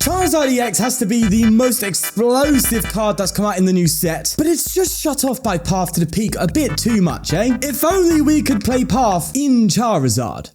Charizard EX has to be the most explosive card that's come out in the new set, but it's just shut off by Path to the Peak a bit too much, eh? If only we could play Path in Charizard.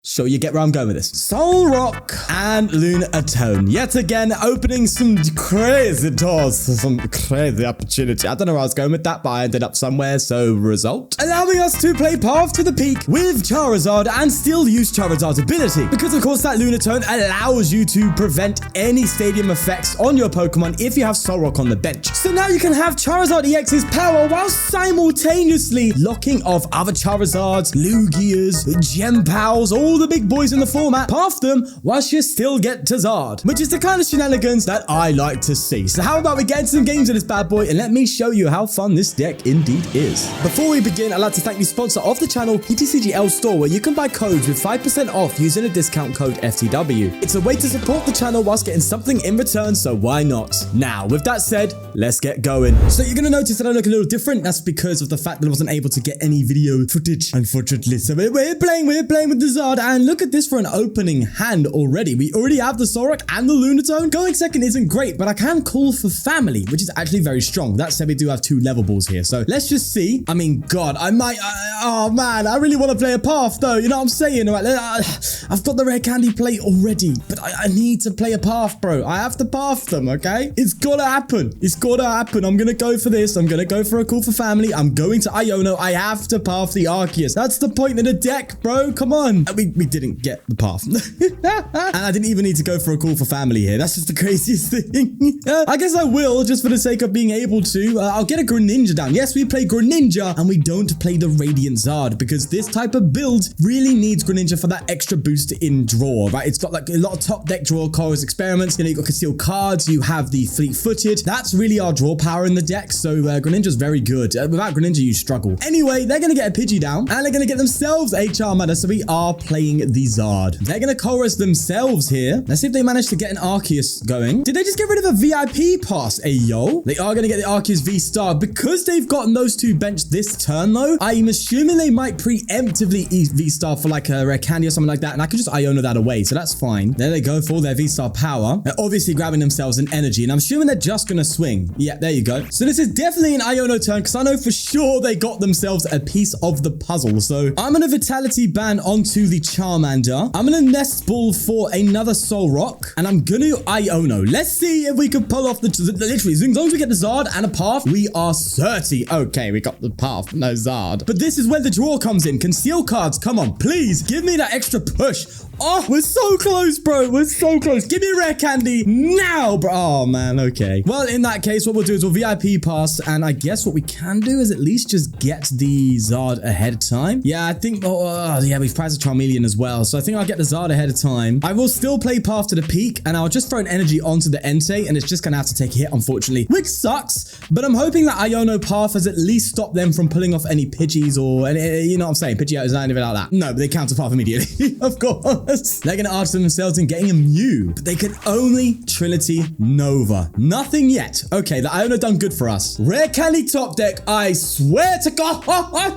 Sure, you get where I'm going with this. Solrock and Lunatone. Yet again, opening some crazy doors, some crazy opportunity. I don't know where I was going with that, but I ended up somewhere, so result. Allowing us to play Path to the Peak with Charizard and still use Charizard's ability. Because, of course, that Lunatone allows you to prevent any stadium effects on your Pokemon if you have Solrock on the bench. So now you can have Charizard EX's power while simultaneously locking off other Charizards, Lugias, Chien-Paos, all the big boys in the format, path them whilst you still get to Zard, which is the kind of shenanigans that I like to see. So how about we get into some games of this bad boy and let me show you how fun this deck indeed is. Before we begin, I'd like to thank the sponsor of the channel, ptcgl store, where you can buy codes with 5% off using a discount code FTW. It's a way to support the channel whilst getting something in return, so why not? Now, with that said, let's get going. So you're gonna notice that I look a little different. That's because of the fact that I wasn't able to get any video footage, unfortunately. So we're playing with the Zard. And look at this for an opening hand already. We already have the Solrock and the Lunatone. Going second isn't great, but I can call for family, which is actually very strong. That said, we do have 2 level balls here. So let's just see. I mean, God, I might... oh, man, I really want to play a path, though. You know what I'm saying? Right, I've got the Rare Candy plate already, but I need to play a path, bro. I have to path them, okay? It's got to happen. It's got to happen. I'm going to go for this. I'm going to go for a call for family. I'm going to Iono. I have to path the Arceus. That's the point of the deck, bro. Come on. We didn't get the path. And I didn't even need to go for a call for family here. That's just the craziest thing. I guess I will, just for the sake of being able to. I'll get a Greninja down. Yes, we play Greninja, and we don't play the Radiant Zard, because this type of build really needs Greninja for that extra boost in draw, right? It's got like a lot of top deck draw, Colress experiments. You know, you've got concealed cards, you have the fleet-footed. That's really our draw power in the deck, so Greninja's very good. Without Greninja, you struggle. Anyway, they're going to get a Pidgey down, and they're going to get themselves a Charmander, so we are playing the Zard. They're going to Colress themselves here. Let's see if they manage to get an Arceus going. Did they just get rid of a VIP pass? Ayo. They are going to get the Arceus V-Star. Because they've gotten those 2 benched this turn, though, I'm assuming they might preemptively V-Star for like a Rare Candy or something like that, and I could just Iono that away, so that's fine. There they go for their V-Star power. They're obviously grabbing themselves an energy, and I'm assuming they're just going to swing. Yeah, there you go. So this is definitely an Iono turn, because I know for sure they got themselves a piece of the puzzle. So I'm going to Vitality Ban onto the Charmander. I'm going to Nest Ball for another Solrock, and I'm going to Iono. Let's see if we can pull off literally, as long as we get the Zard and a path, we are 30. Okay, we got the path, no Zard. But this is where the draw comes in. Conceal cards, come on, please, give me that extra push. Oh, we're so close, bro. We're so close. Give me Rare Candy now, bro. Oh, man. Okay. Well, in that case, what we'll do is we'll VIP pass. And I guess what we can do is at least just get the Zard ahead of time. Yeah, I think... yeah, we've prized a Charmeleon as well. So I think I'll get the Zard ahead of time. I will still play Path to the Peak. And I'll just throw an energy onto the Entei. And it's just going to have to take a hit, unfortunately. Which sucks. But I'm hoping that Iono Path has at least stopped them from pulling off any Pidgeys or... you know what I'm saying? Pidgeot is not anything like that. No, but they counter Path immediately. Of course. They're going to arch themselves in getting a Mew, but they can only Trinity Nova. Nothing yet. Okay, the Iono done good for us. Rare Candy top deck, I swear to God.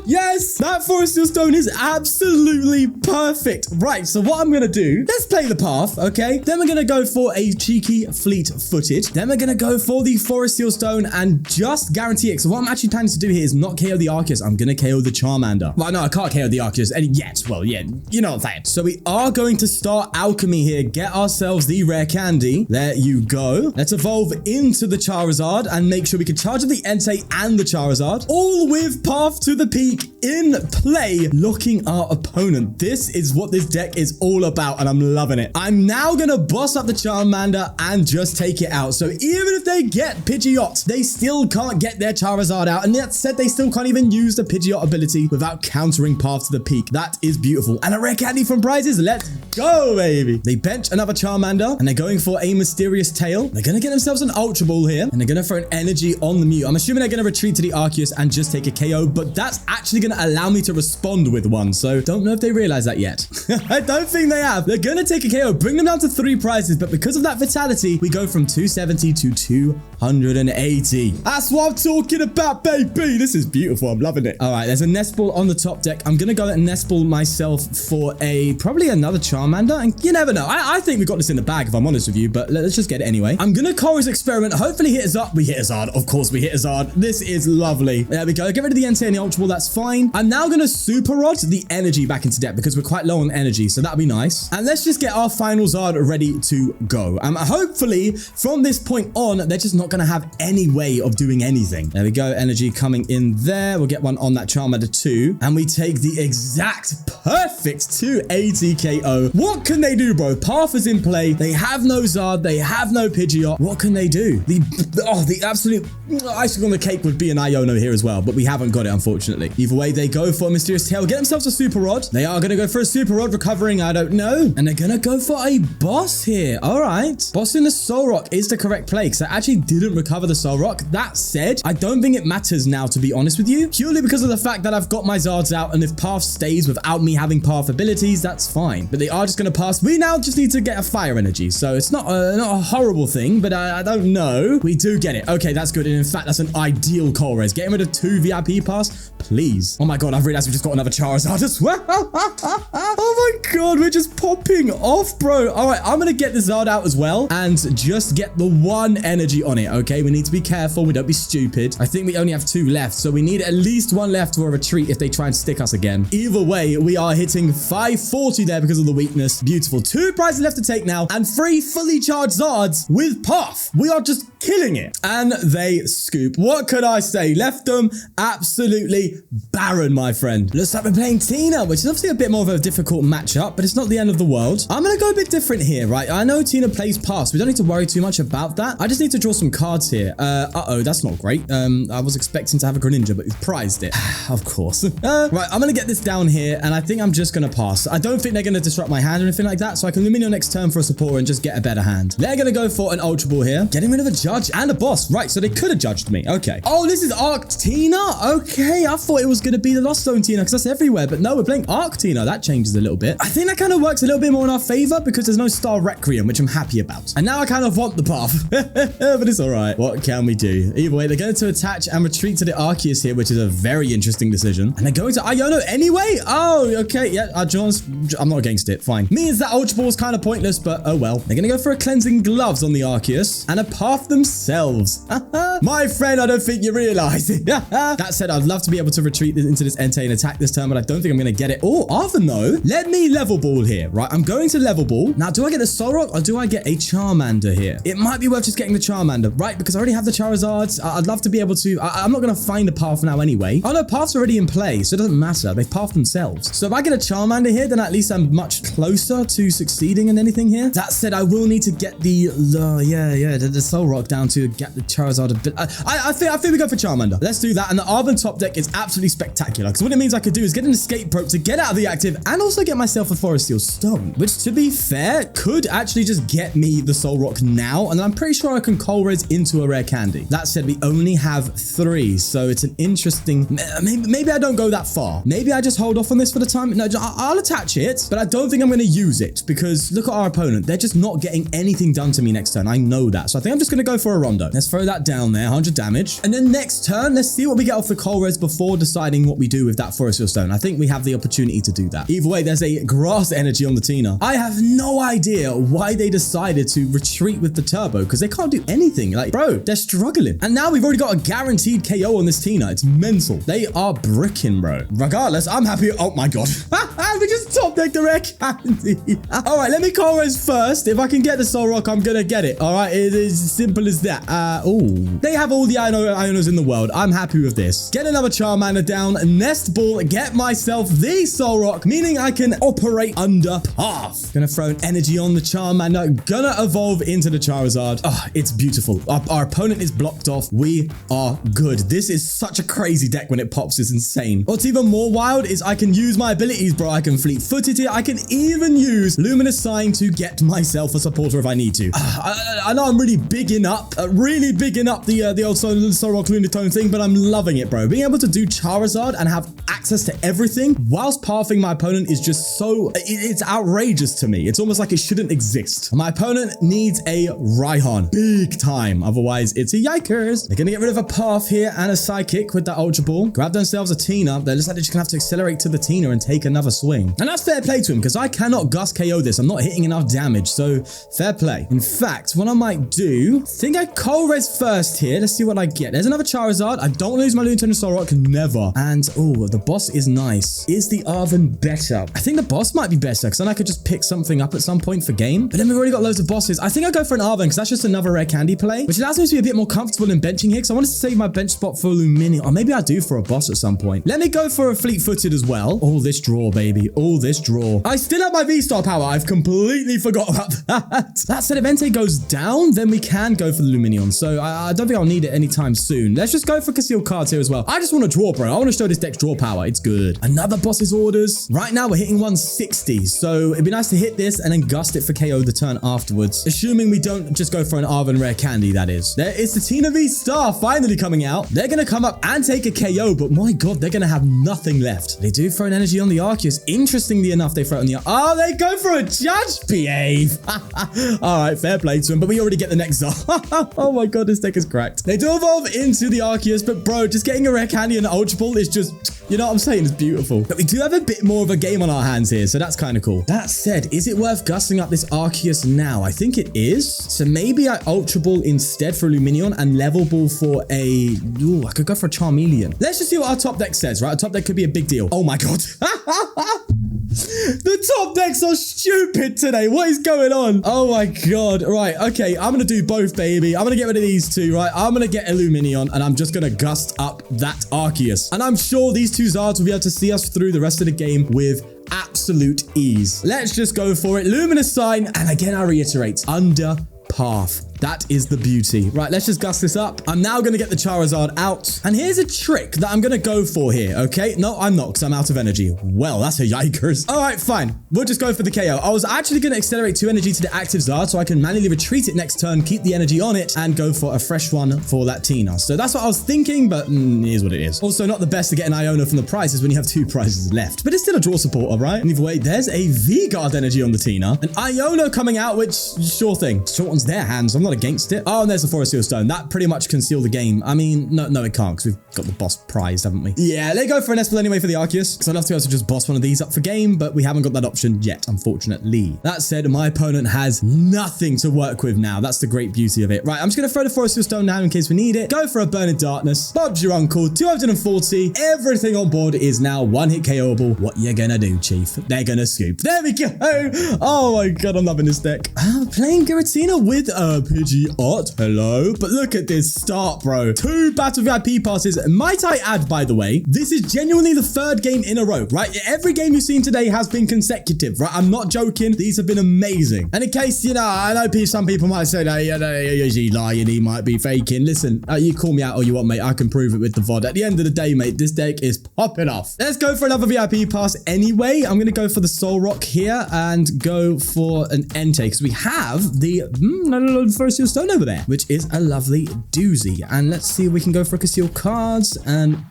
Yes, that Forest Seal Stone is absolutely perfect. Right, so what I'm going to do, let's play the path, okay? Then we're going to go for a cheeky fleet-footed. Then we're going to go for the Forest Seal Stone and just guarantee it. So what I'm actually planning to do here is not KO the Arceus. I'm going to KO the Charmander. Well, no, I can't KO the Arceus yet. Well, yeah, you know what I'm saying. So we are going to start alchemy here. Get ourselves the Rare Candy. There you go. Let's evolve into the Charizard and make sure we can charge up the Entei and the Charizard, all with Path to the Peak in play, locking our opponent. This is what this deck is all about, and I'm loving it. I'm now gonna boss up the Charmander and just take it out. So even if they get Pidgeot, they still can't get their Charizard out, and that said, they still can't even use the Pidgeot ability without countering Path to the Peak. That is beautiful. And a Rare Candy from prizes. Let's go, baby. They bench another Charmander, and they're going for a Mysterious Tail. They're gonna get themselves an Ultra Ball here, and they're gonna throw an energy on the Mew. I'm assuming they're gonna retreat to the Arceus and just take a KO, but that's actually gonna allow me to respond with one. So don't know if they realize that yet. I don't think they have. They're going to take a KO, bring them down to 3 prizes, but because of that vitality, we go from 270 to 280. That's what I'm talking about, baby. This is beautiful. I'm loving it. All right, there's a Nest Ball on the top deck. I'm going to go and Nest Ball myself for probably another Charmander, and you never know. I think we got this in the bag, if I'm honest with you, but let's just get it anyway. I'm going to Colress experiment, hopefully hit us up. We hit Hazard. Of course, we hit Hazard. This is lovely. There we go. Get rid of the Entei and the Ultra Ball. That's fine. I'm now going to Super Rod the energy back into deck because we're quite low on energy, so that'll be nice. And let's just get our final Zard ready to go. Hopefully, from this point on, they're just not going to have any way of doing anything. There we go. Energy coming in there. We'll get one on that Charmander too. And we take the exact perfect 280 KO. What can they do, bro? Path is in play. They have no Zard. They have no Pidgeot. What can they do? The absolute icing on the cake would be an Iono here as well, but we haven't got it, unfortunately. Either way, they go for a Mysterious Tail, get themselves a Super Rod. They are going to go for a Super Rod, recovering, I don't know. And they're going to go for a boss here. All right. Bossing the Solrock is the correct play because I actually didn't recover the Solrock. That said, I don't think it matters now, to be honest with you, purely because of the fact that I've got my Zards out, and if Path stays without me having Path abilities, that's fine. But they are just going to pass. We now just need to get a Fire Energy, so it's not a horrible thing, but I don't know. We do get it. Okay, that's good. And in fact, that's an ideal Colress. Getting rid of 2 VIP Pass, please. Oh my god, I've realized we just got another Charizard as well. Oh my god, we're just popping off, bro. All right, I'm going to get the Zard out as well and just get the 1 energy on it, okay? We need to be careful. We don't be stupid. I think we only have 2 left, so we need at least 1 left for a retreat if they try and stick us again. Either way, we are hitting 540 there because of the weakness. Beautiful. 2 prizes left to take now and 3 fully charged Zards with Path. We are just killing it. And they scoop. What could I say? Left them absolutely barren, my friend. Looks like we're playing Tina, which is obviously a bit more of a difficult matchup, but it's not the end of the world. I'm going to go a bit different here, right? I know Tina plays Pass. We don't need to worry too much about that. I just need to draw some cards here. Uh-oh, that's not great. I was expecting to have a Greninja, but we've prized it. Of course. Right, I'm going to get this down here, and I think I'm just going to pass. I don't think they're going to disrupt my hand or anything like that, so I can Lumineon next turn for a supporter and just get a better hand. They're going to go for an Ultra Ball here. Getting rid of a Judge and a boss. Right, so they could have judged me. Okay. Oh, this is Arc Tina? Okay, I thought it was going to be the Lost Zone Tina because that's everywhere, but no, we're playing Arc Tina. That changes a little bit. I think that kind of works a little bit more in our favor because there's no Star Requiem, which I'm happy about. And now I kind of want the Path, but it's all right. What can we do? Either way, they're going to attach and retreat to the Arceus here, which is a very interesting decision. And they're going to Iono anyway? Oh, okay. Yeah, I'm not against it. Fine. Means that Ultra Ball is kind of pointless, but oh well. They're going to go for a Cleansing Gloves on the Arceus and a Path themselves. My friend, I don't think you realize it. That said, I'd love to be able to retreat into this Entei and attack this turn, but I don't think I'm going to get it. Oh, Arven though. Let me Level Ball here, right? I'm going to Level Ball. Now, do I get a Solrock or do I get a Charmander here? It might be worth just getting the Charmander, right? Because I already have the Charizards. I'd love to be able to... I'm not going to find a Path now anyway. Oh no, Path's already in play, so it doesn't matter. They've Pathed themselves. So if I get a Charmander here, then at least I'm much closer to succeeding in anything here. That said, I will need to get the Solrock down to get the Charizard a bit. I think we go for Charmander. Let's do that. And the Arven top deck is absolutely spectacular because what it means I could do is get an Escape Rope to get out of the active and also get myself a Forest Steel Stone, which to be fair could actually just get me the Solrock now, and I'm pretty sure I can Colress into a Rare Candy. That said, we only have 3, so it's an interesting... Maybe I don't go that far. Maybe I just hold off on this for the time. No, I'll attach it, but I don't think I'm going to use it because look at our opponent. They're just not getting anything done to me next turn. I know that. So I think I'm just going to go for a Rondo. Let's throw that down there. 100 damage. And then next turn, let's see what we get off the Colress before deciding what we do with that Forest Steel Stone. I think we have the opportunity to do that. Either way, there's a Grass Energy on the Tina. I have no idea why they decided to retreat with the Turbo because they can't do anything. Like, bro, they're struggling. And now we've already got a guaranteed KO on this Tina. It's mental. They are bricking, bro. Regardless, I'm happy. Oh my god. We just top decked the Rare Candy. All right, let me Colress first. If I can get the Solrock, I'm gonna get it. All right, it is as simple as that. They have all the Ionos in the world. I'm happy with this. Get another Charmander down. Nest Ball. Get myself the Solrock, meaning I can operate under Path. Gonna throw an energy on the Charmander. Gonna evolve into the Charizard. Oh, it's beautiful. Our opponent is blocked off. We are good. This is such a crazy deck when it pops. It's insane. What's even more wild is I can use my abilities, bro. I can fleet-footed here. I can even use Luminous Sign to get myself a supporter if I need to. I know I'm really bigging up up, really bigging up the old Solrock Lunatone thing, but I'm loving it, bro. Being able to do Charizard and have access to everything whilst pathing my opponent is just so, it's outrageous to me. It's almost like it shouldn't exist. My opponent needs a Raihan, big time. Otherwise, it's a yikers. They're gonna get rid of a path here and a Psychic with that Ultra Ball. Grab themselves a Tina. They're just like they're just gonna have to accelerate to the Tina and take another swing. And that's fair play to him because I cannot Gust KO this. I'm not hitting enough damage, so fair play. In fact, what I might do, I think I Colress first here. Let's see what I get. There's another Charizard. I don't lose my Lunatone and Solrock, never. And oh, the boss is nice. Is the Arven better? I think the boss might be better because then I could just pick something up at some point for game. But then we've already got loads of bosses. I think I go for an Arven because that's just another rare candy play, which allows me to be a bit more comfortable in benching here because I wanted to save my bench spot for Lumineon. Or maybe I do for a boss at some point. Let me go for a fleet-footed as well. All this draw, baby. All this draw. I still have my V-Star power. I've completely forgot about that. That said, if Entei goes down, then we can go for the Lumineon. So I don't think I'll need it anytime soon. Let's just go for concealed cards here as well. I just want to draw, bro. I want to show this deck's draw power. It's good. Another boss's orders. Right now, we're hitting 160. So it'd be nice to hit this and then gust it for KO the turn afterwards. Assuming we don't just go for an Arven rare candy, that is. There is the Tina V-Star finally coming out. They're going to come up and take a KO, but my God, they're going to have nothing left. They do throw an energy on the Arceus. Interestingly enough, they throw it on the... Oh, they go for a Judge. Behave. All right, fair play to him, but we already get the next Zar. Oh my God, this deck is cracked. They do evolve into the Arceus, but bro, just getting a rare candy and an Ultra Ball is just, you know what I'm saying? It's beautiful. But we do have a bit more of a game on our hands here, so that's kind of cool. That said, is it worth gusting up this Arceus now? I think it is. So maybe I Ultra Ball instead for Lumineon and Level Ball for a... Ooh, I could go for a Charmeleon. Let's just see what our top deck says, right? Our top deck could be a big deal. Oh my God. The top decks are stupid today. What is going on? Oh my God. Right. Okay. I'm going to do both, baby. I'm going to get rid of these two, right? I'm going to get a Lumineon and I'm just going to gust up that Arceus. And I'm sure these two Zards will be able to see us through the rest of the game with absolute ease. Let's just go for it. Luminous Sign. And again, I reiterate, under path. That is the beauty. Right, let's just gust this up. I'm now going to get the Charizard out. And here's a trick that I'm going to go for here, okay? No, I'm not because I'm out of energy. Well, that's a yikers. All right, fine. We'll just go for the KO. I was actually going to accelerate 2 energy to the active Zard so I can manually retreat it next turn, keep the energy on it, and go for a fresh one for that Tina. So that's what I was thinking, but here's what it is. Also, not the best to get an Iono from the prizes when you have 2 prizes left. But it's still a draw supporter, right? And either way, there's a V-Guard energy on the Tina. An Iono coming out, which, sure thing. Shortens their hands. I'm not against it. Oh, and there's the Forest Seal Stone. That pretty much concealed the game. I mean, no, it can't because we've got the boss prized, haven't we? Yeah, let go for an Nest Ball anyway for the Arceus because I'd love to be able to just boss one of these up for game, but we haven't got that option yet, unfortunately. That said, my opponent has nothing to work with now. That's the great beauty of it. Right, I'm just going to throw the Forest Seal Stone down in case we need it. Go for a Burning Darkness. Bob's your uncle. 240. Everything on board is now one-hit KO'able. What you gonna do, Chief? They're gonna scoop. There we go. Oh my God, I'm loving this deck. Playing Giratina with a Pidgeot. Hello, but look at this start, bro. 2 Battle VIP passes. Might I add, by the way, this is genuinely the 3rd game in a row, right? Every game you've seen today has been consecutive, right? I'm not joking. These have been amazing. And in case, you know, I know some people might say that he's lying, he might be faking. Listen, you call me out all you want, mate. I can prove it with the VOD. At the end of the day, mate, this deck is popping off. Let's go for another VIP pass anyway. I'm going to go for the Solrock here and go for an Entei because we have the Forest Seal Stone over there, which is a lovely doozy. And let's see if we can go for concealed cards and...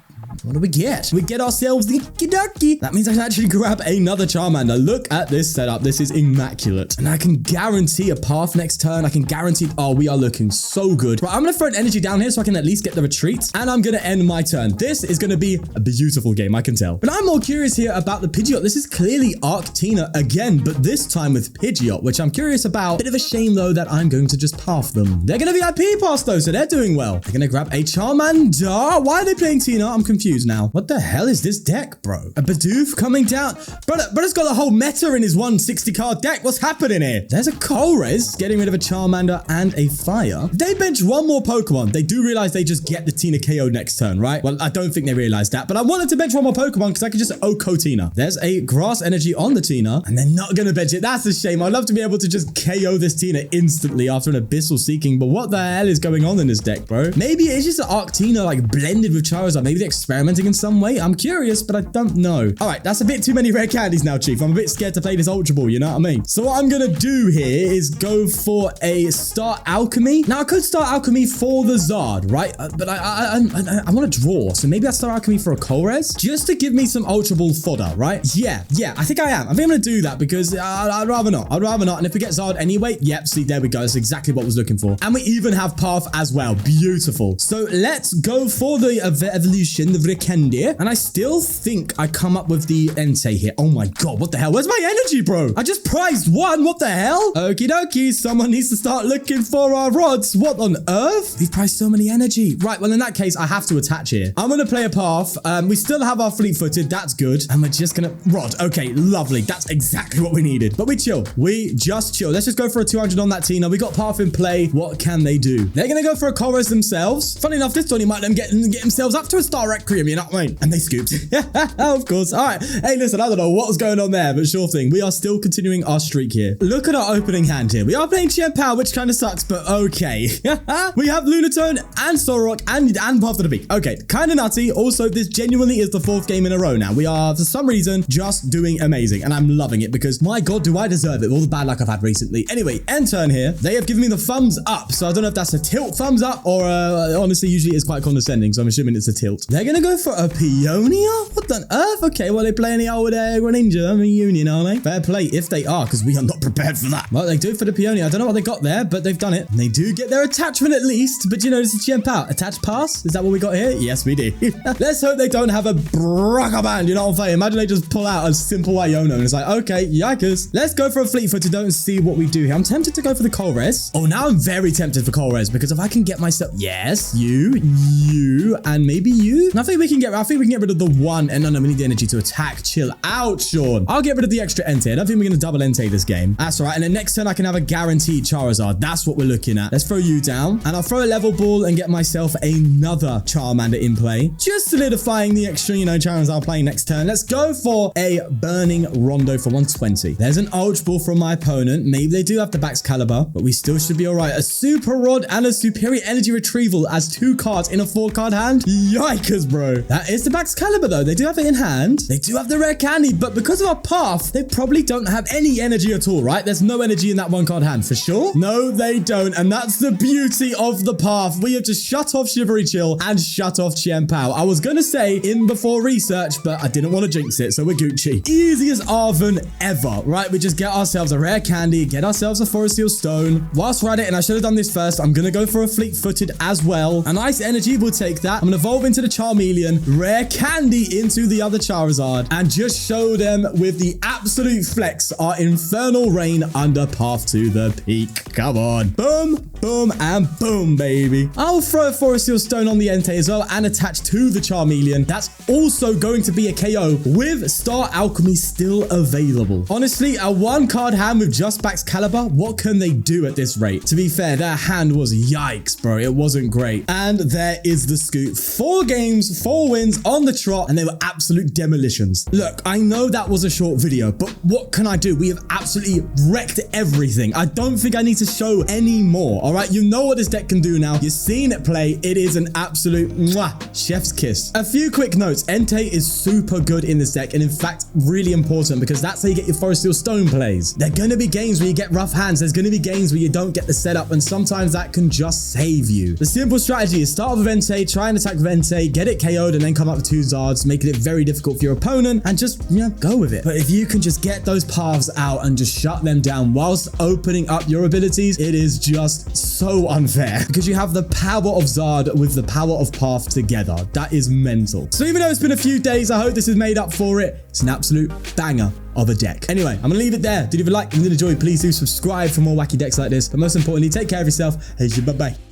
what do we get? We get ourselves the Kidoki. That means I can actually grab another Charmander. Look at this setup. This is immaculate. And I can guarantee a path next turn. I can guarantee... oh, we are looking so good. Right, I'm going to throw an energy down here so I can at least get the retreat. And I'm going to end my turn. This is going to be a beautiful game, I can tell. But I'm more curious here about the Pidgeot. This is clearly Tina again, but this time with Pidgeot, which I'm curious about. Bit of a shame, though, that I'm going to just path them. They're going to VIP pass, though, so they're doing well. They're going to grab a Charmander. Why are they playing Tina? I'm confused now. What the hell is this deck, bro? A Bidoof coming down. Brother's got a whole meta in his 160 card deck. What's happening here? There's a Colress getting rid of a Charmander and a Fire. They bench one more Pokemon. They do realize they just get the Tina KO next turn, right? Well, I don't think they realize that, but I wanted to bench one more Pokemon because I could just OHKO Tina. There's a Grass Energy on the Tina, and they're not going to bench it. That's a shame. I'd love to be able to just KO this Tina instantly after an Abyssal Seeking, but what the hell is going on in this deck, bro? Maybe it's just an Tina like blended with Charizard. Maybe they experimenting in some way? I'm curious, but I don't know. All right, that's a bit too many rare candies now, Chief. I'm a bit scared to play this Ultra Ball, you know what I mean? So what I'm gonna do here is go for a Start Alchemy. Now, I could Start Alchemy for the Zard, right? But I want to draw, so maybe I Start Alchemy for a Colress, just to give me some Ultra Ball fodder, right? Yeah, I think I am. I think I'm gonna do that because I'd rather not. I'd rather not. And if we get Zard anyway, yep, see, there we go. That's exactly what I was looking for. And we even have Path as well. Beautiful. So let's go for the evolution, the Rare Candy. And I still think I come up with the Entei here. Oh my god, what the hell? Where's my energy, bro? I just prized one. What the hell? Okie dokie. Someone needs to start looking for our rods. What on earth? We've prized so many energy. Right, well, in that case, I have to attach here. I'm gonna play a Path. We still have our fleet-footed. That's good. And we're just gonna rod. Okay, lovely. That's exactly what we needed. But we chill. We just chill. Let's just go for a 200 on that Tina. We got Path in play. What can they do? They're gonna go for a Colress themselves. Funny enough, this Tony might let them get themselves up to a Star Requiem, you know what I mean? And they scooped. Of course. All right. Hey, listen, I don't know what was going on there, but sure thing. We are still continuing our streak here. Look at our opening hand here. We are playing Chien-Pao, which kind of sucks, but okay. We have Lunatone and Solrock and Path to the Peak. Okay, kind of nutty. Also, this genuinely is the 4th game in a row now. We are, for some reason, just doing amazing, and I'm loving it because, my god, do I deserve it with all the bad luck I've had recently. Anyway, end turn here. They have given me the thumbs up, so I don't know if that's a tilt thumbs up or honestly, usually it's quite condescending, so I'm assuming it's a tilt. They're gonna go for a Peonia? What on earth? Okay, well, they play any old Greninja. I mean, Union, are they? Fair play if they are, because we are not prepared for that. Well, they do for the Peonia. I don't know what they got there, but they've done it. And they do get their attachment at least, but you know, this is Chien-Pao. Attach pass? Is that what we got here? Yes, we do. Let's hope they don't have a Braga band, you know what I'm saying? Imagine they just pull out a simple Iono, and it's like, okay, yikers. Let's go for a fleet-footed, don't see what we do here. I'm tempted to go for the Colress. Oh, now I'm very tempted for Colress, because if I can get myself... Yes, you, and maybe you. I think we can get rid of the one, and no, we need the energy to attack. Chill out, Sean. I'll get rid of the extra Entei. I don't think we're going to double Entei this game. That's all right. And then next turn, I can have a guaranteed Charizard. That's what we're looking at. Let's throw you down, and I'll throw a level ball and get myself another Charmander in play. Just solidifying the extra, you know, Charizard playing next turn. Let's go for a Burning Rondo for 120. There's an Ultra Ball from my opponent. Maybe they do have the Baxcalibur, but we still should be all right. A Super Rod and a Superior Energy Retrieval as 2 cards in a 4-card hand. Yikers, bro. That is the Baxcalibur, though. They do have it in hand. They do have the Rare Candy, but because of our Path, they probably don't have any energy at all, right? There's no energy in that 1-card hand for sure. No, they don't. And that's the beauty of the Path. We have just shut off Shivery Chill and shut off Chien-Pao. I was going to say in before research, but I didn't want to jinx it, so we're Gucci. Easiest Arven ever, right? We just get ourselves a Rare Candy, get ourselves a Forest Seal Stone. Whilst we're at it, and I should have done this first, I'm going to go for a Fleet-Footed as well. A nice energy will take that. I'm going to evolve into the Charmeleon, Rare Candy into the other Charizard, and just show them with the absolute flex our Infernal Rain under Path to the Peak. Come on. Boom, boom, and boom, baby. I'll throw a Forest Seal Stone on the Entei as well and attach to the Charmeleon. That's also going to be a KO with Star Alchemy still available. Honestly, a 1-card hand with just Baxcalibur, what can they do at this rate? To be fair, their hand was yikes, bro. It wasn't great. And there is the scoop. 4 games, 4 wins on the trot, and they were absolute demolitions. Look, I know that was a short video, but what can I do? We have absolutely wrecked everything. I don't think I need to show any more, all right? You know what this deck can do now. You've seen it play. It is an absolute mwah, chef's kiss. A few quick notes. Entei is super good in this deck, and in fact, really important because that's how you get your Forest Seal Stone plays. There are going to be games where you get rough hands. There's going to be games where you don't get the setup, and sometimes that can just save you. The simple strategy is start with Entei, try and attack with Entei, get it KO'd, and then come up with 2 Zards, making it very difficult for your opponent, and just, you know, go with it. But if you can just get those paths out and just shut them down whilst opening up your abilities, it is just so unfair because you have the power of Zard with the power of Path together. That is mental. So even though it's been a few days, I hope this has made up for it. It's an absolute banger of a deck. Anyway, I'm gonna leave it there. Did you leave a like and did you enjoy? Please do subscribe for more wacky decks like this. But most importantly, take care of yourself. Hey, bye-bye.